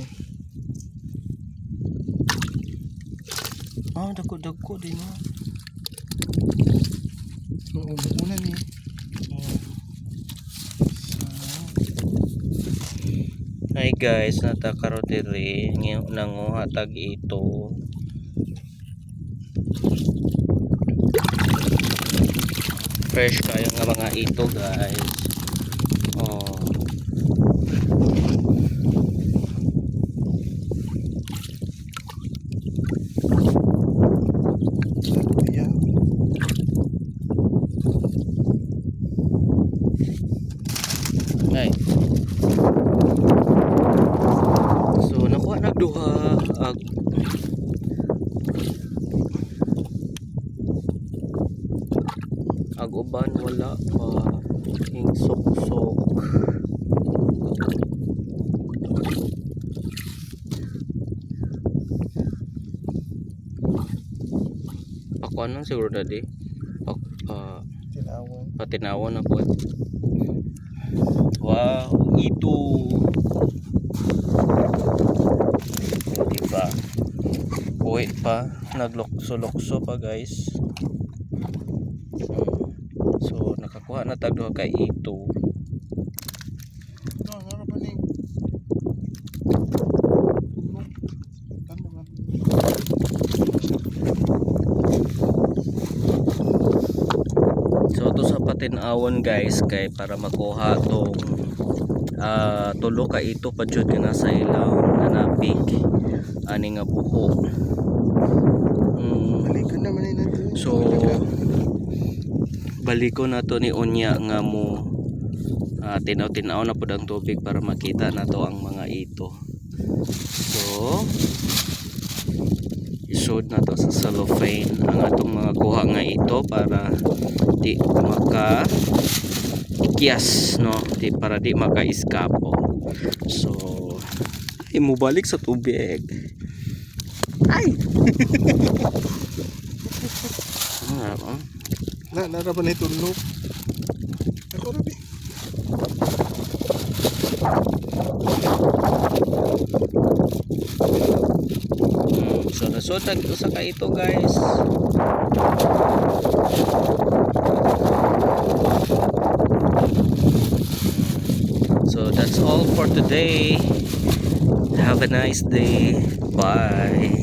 eh. Ah, dagko din mo. Oo, una ni. Hi guys, natakaroon diri nanguha tag ito. Fresh kayo nga mga ito guys. Oh. Yeah. Ay. So nakuha na duha ag uban wala pa ing sok-sok. Pakuan lang siguro dadi. Tinawan. Patinawon na po. Wow, ito. Diba? Buhay pa, naglokso-lokso pa guys. So nakakuha na tag duha kay ito. No, ano pa ni? So to sa patinawon guys kay para makuha tong tulo ka ito pa jud nga nasa ilaw na napig ani nga buho. Balikan naman ni nato. So baliko na to ni unya nga mo tinaw-tinaw na pud ang tubig para makita na to ang mga ito. So isod na to sa cellophane ang atong mga kuha nga ito para di maka ikyas, no, para di maka iskapo. So imubalik sa tubig. Ay. Nara pa na itulog. Ako rabi. So nasutag usa ka ito guys. So that's all for today. Have a nice day. Bye.